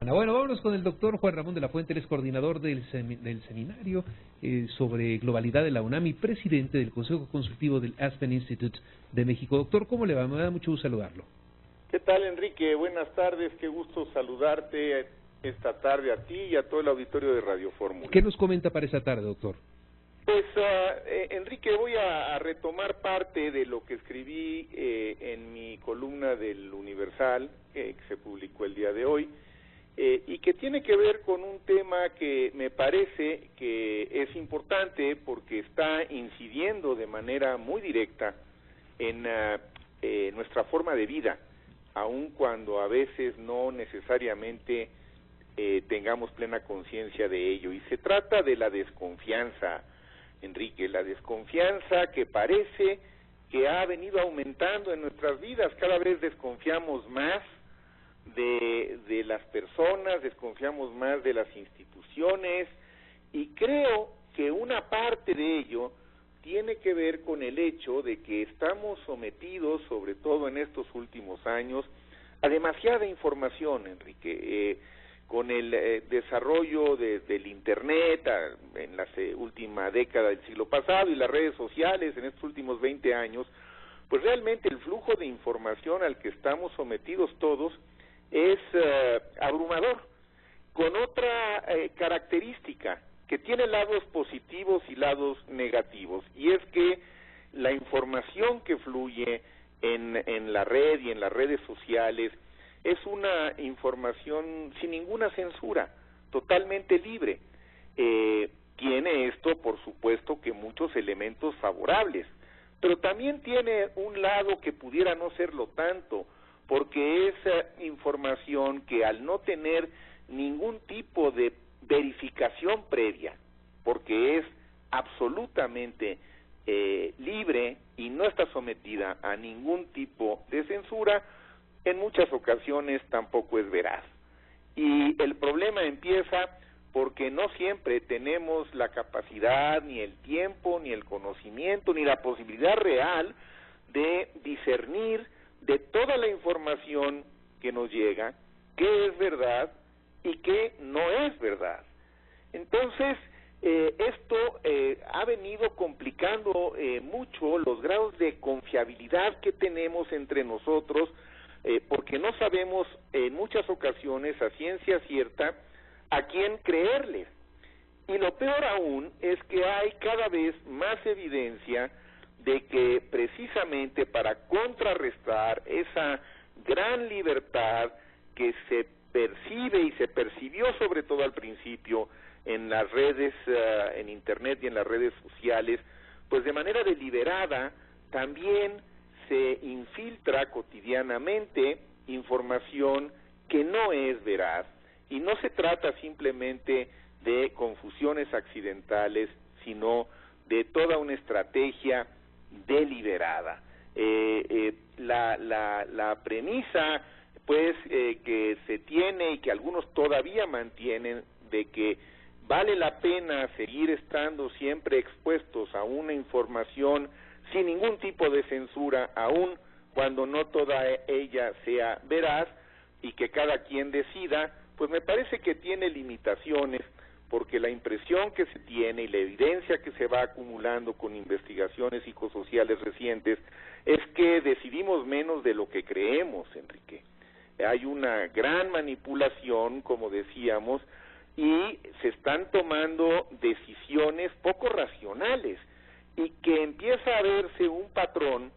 Bueno, vámonos con el doctor Juan Ramón de la Fuente, él es coordinador del seminario sobre globalidad de la UNAM y presidente del Consejo Consultivo del Aspen Institute de México. Doctor, ¿cómo le va? Me da mucho gusto saludarlo. ¿Qué tal, Enrique? Buenas tardes, qué gusto saludarte esta tarde a ti y a todo el auditorio de Radio Fórmula. ¿Qué nos comenta para esta tarde, doctor? Pues, Enrique, voy a retomar parte de lo que escribí en mi columna del Universal, que se publicó el día de hoy, y que tiene que ver con un tema que me parece que es importante porque está incidiendo de manera muy directa en nuestra forma de vida, aun cuando a veces no necesariamente tengamos plena conciencia de ello. Y se trata de la desconfianza, Enrique, la desconfianza que parece que ha venido aumentando en nuestras vidas. Cada vez desconfiamos más de las personas, desconfiamos más de las instituciones, y creo que una parte de ello tiene que ver con el hecho de que estamos sometidos, sobre todo en estos últimos años, a demasiada información, Enrique. Con el desarrollo del Internet en la última década del siglo pasado y las redes sociales en estos últimos 20 años, pues realmente el flujo de información al que estamos sometidos todos es abrumador, con otra característica que tiene lados positivos y lados negativos, y es que la información que fluye en la red y en las redes sociales es una información sin ninguna censura, totalmente libre. Tiene esto, por supuesto, que muchos elementos favorables, pero también tiene un lado que pudiera no serlo tanto, porque es información que al no tener ningún tipo de verificación previa, porque es absolutamente libre y no está sometida a ningún tipo de censura, en muchas ocasiones tampoco es veraz. Y el problema empieza porque no siempre tenemos la capacidad, ni el tiempo, ni el conocimiento, ni la posibilidad real de discernir de toda la información que nos llega, qué es verdad y qué no es verdad. Entonces, esto ha venido complicando mucho los grados de confiabilidad que tenemos entre nosotros, porque no sabemos en muchas ocasiones a ciencia cierta a quién creerle. Y lo peor aún es que hay cada vez más evidencia de que precisamente para contrarrestar esa gran libertad que se percibe y se percibió sobre todo al principio en las redes, en Internet y en las redes sociales, pues de manera deliberada también se infiltra cotidianamente información que no es veraz, y no se trata simplemente de confusiones accidentales, sino de toda una estrategia deliberada. La premisa, pues, que se tiene y que algunos todavía mantienen, de que vale la pena seguir estando siempre expuestos a una información sin ningún tipo de censura, aun cuando no toda ella sea veraz, y que cada quien decida, pues me parece que tiene limitaciones, porque la impresión que se tiene y la evidencia que se va acumulando con investigaciones psicosociales recientes es que decidimos menos de lo que creemos, Enrique. Hay una gran manipulación, como decíamos, y se están tomando decisiones poco racionales, y que empieza a verse un patrón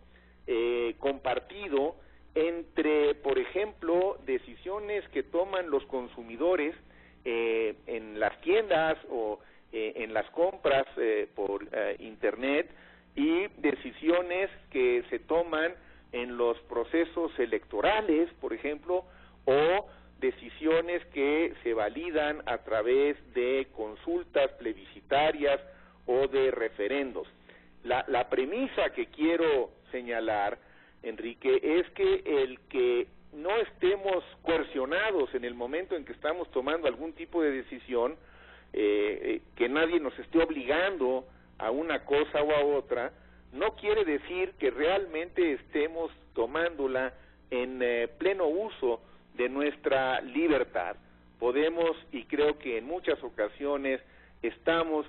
compartido entre, por ejemplo, decisiones que toman los consumidores en las tiendas o en las compras por Internet, y decisiones que se toman en los procesos electorales, por ejemplo, o decisiones que se validan a través de consultas plebiscitarias o de referendos. La premisa que quiero señalar, Enrique, es que el que no estemos coercionados en el momento en que estamos tomando algún tipo de decisión, que nadie nos esté obligando a una cosa o a otra, no quiere decir que realmente estemos tomándola en pleno uso de nuestra libertad. podemos, y creo que en muchas ocasiones estamos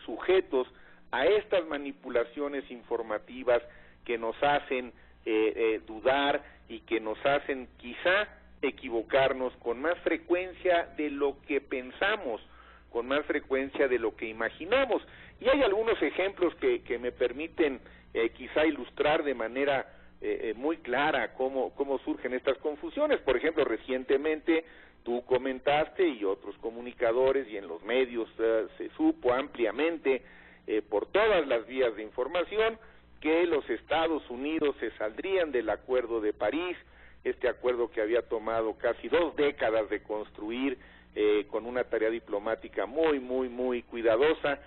sujetos a estas manipulaciones informativas que nos hacen dudar y que nos hacen quizá equivocarnos con más frecuencia de lo que pensamos, con más frecuencia de lo que imaginamos. Y hay algunos ejemplos que me permiten quizá ilustrar de manera muy clara cómo surgen estas confusiones. Por ejemplo, recientemente tú comentaste, y otros comunicadores y en los medios se supo ampliamente por todas las vías de información que los Estados Unidos se saldrían del Acuerdo de París, este acuerdo que había tomado casi 2 décadas de construir con una tarea diplomática muy cuidadosa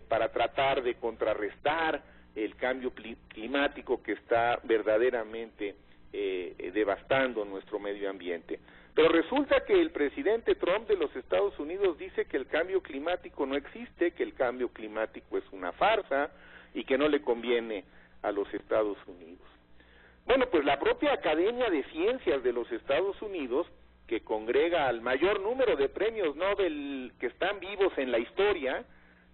para tratar de contrarrestar el cambio climático que está verdaderamente devastando nuestro medio ambiente. Pero resulta que el presidente Trump de los Estados Unidos dice que el cambio climático no existe, que el cambio climático es una farsa y que no le conviene a los Estados Unidos. Bueno, pues la propia Academia de Ciencias de los Estados Unidos, que congrega al mayor número de premios Nobel que están vivos en la historia,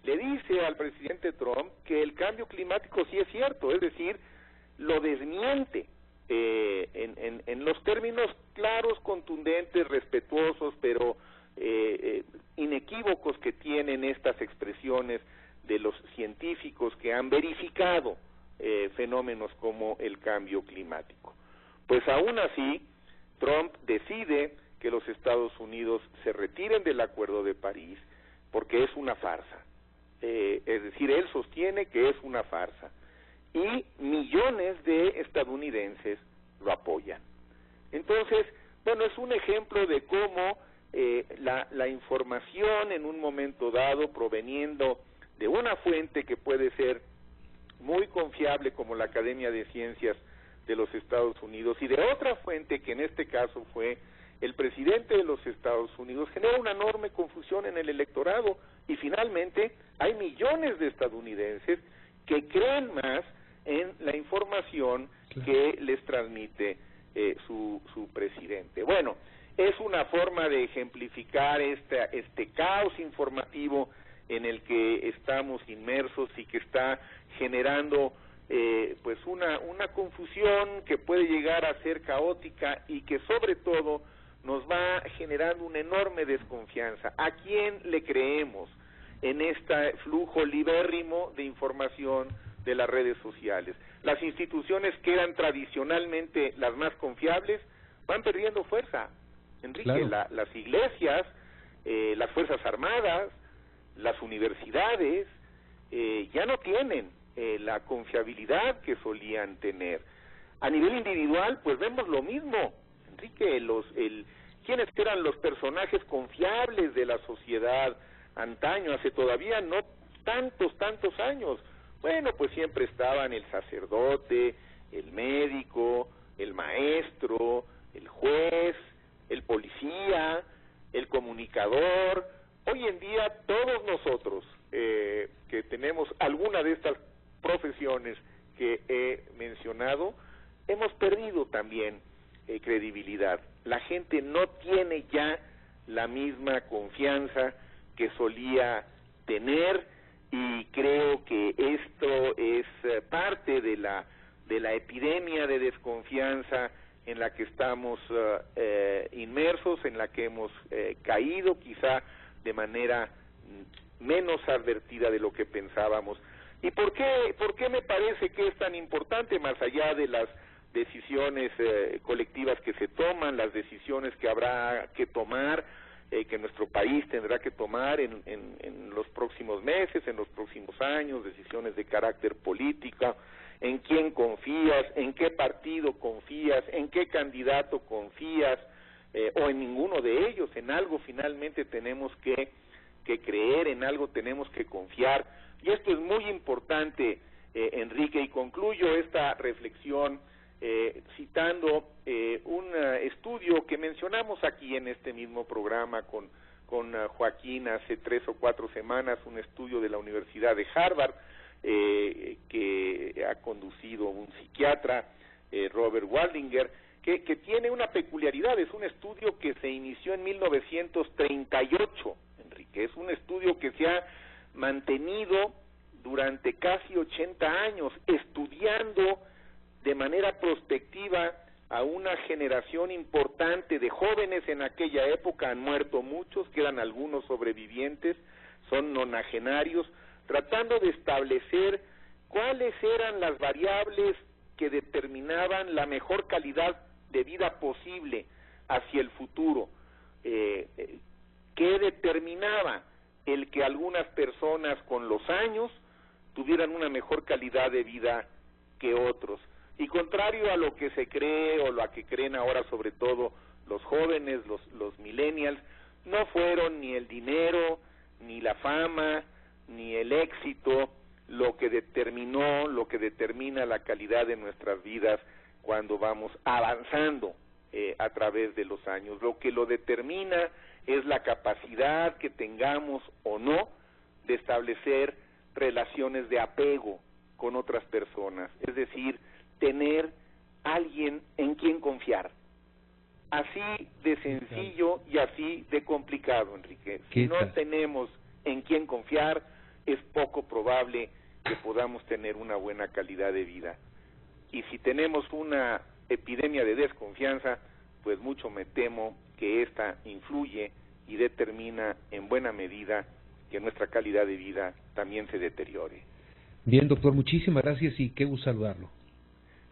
le dice al presidente Trump que el cambio climático sí es cierto, es decir, lo desmiente en los términos claros, contundentes, respetuosos, pero inequívocos que tienen estas expresiones de los científicos que han verificado fenómenos como el cambio climático. Pues aún así, Trump decide que los Estados Unidos se retiren del Acuerdo de París porque es una farsa. Es decir, él sostiene que es una farsa y millones de estadounidenses lo apoyan. Entonces, bueno, es un ejemplo de cómo la información en un momento dado proveniendo de una fuente que puede ser muy confiable como la Academia de Ciencias de los Estados Unidos y de otra fuente que en este caso fue el presidente de los Estados Unidos, genera una enorme confusión en el electorado y finalmente hay millones de estadounidenses que creen más en la información que les transmite su presidente. Bueno, es una forma de ejemplificar este caos informativo en el que estamos inmersos y que está generando pues una confusión que puede llegar a ser caótica y que sobre todo nos va generando una enorme desconfianza. ¿A quién le creemos en este flujo libérrimo de información de las redes sociales? Las instituciones que eran tradicionalmente las más confiables van perdiendo fuerza, Enrique. Claro. Las iglesias, las Fuerzas Armadas, las universidades ya no tienen la confiabilidad que solían tener. A nivel individual, pues vemos lo mismo, Enrique. ¿Quiénes eran los personajes confiables de la sociedad antaño, hace todavía no tantos años? Bueno, pues siempre estaban el sacerdote, el médico, el maestro, el juez, el policía, el comunicador. Hoy en día todos nosotros que tenemos alguna de estas profesiones que he mencionado, hemos perdido también credibilidad. La gente no tiene ya la misma confianza que solía tener y creo que esto es parte de la epidemia de desconfianza en la que estamos inmersos, en la que hemos caído quizá de manera menos advertida de lo que pensábamos. ¿Y por qué me parece que es tan importante, más allá de las decisiones colectivas que se toman, las decisiones que habrá que tomar, que nuestro país tendrá que tomar en los próximos meses, en los próximos años, decisiones de carácter político, en quién confías, en qué partido confías, en qué candidato confías, o en ninguno de ellos? En algo finalmente tenemos que creer, en algo tenemos que confiar, y esto es muy importante, Enrique, y concluyo esta reflexión citando un estudio que mencionamos aquí en este mismo programa con Joaquín hace 3 o 4 semanas, un estudio de la Universidad de Harvard que ha conducido un psiquiatra, Robert Waldinger, que tiene una peculiaridad. Es un estudio que se inició en 1938, Enrique. Es un estudio que se ha mantenido durante casi 80 años, estudiando de manera prospectiva a una generación importante de jóvenes. En aquella época han muerto muchos, quedan algunos sobrevivientes, son nonagenarios, tratando de establecer cuáles eran las variables que determinaban la mejor calidad de vida posible hacia el futuro, que determinaba el que algunas personas con los años tuvieran una mejor calidad de vida que otros. Y contrario a lo que se cree o lo que creen ahora sobre todo los jóvenes, los millennials, no fueron ni el dinero, ni la fama, ni el éxito lo que determina la calidad de nuestras vidas cuando vamos avanzando a través de los años. Lo que lo determina es la capacidad que tengamos o no de establecer relaciones de apego con otras personas, es decir, tener alguien en quien confiar. Así de sencillo y así de complicado, Enrique. Si no tenemos en quien confiar, es poco probable que podamos tener una buena calidad de vida. Y si tenemos una epidemia de desconfianza, pues mucho me temo que esta influye y determina en buena medida que nuestra calidad de vida también se deteriore. Bien, doctor, muchísimas gracias y qué gusto saludarlo.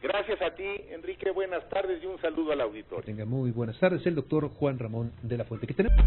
Gracias a ti, Enrique, buenas tardes y un saludo al auditorio. Que tenga muy buenas tardes, el doctor Juan Ramón de la Fuente. ¿Qué tenemos?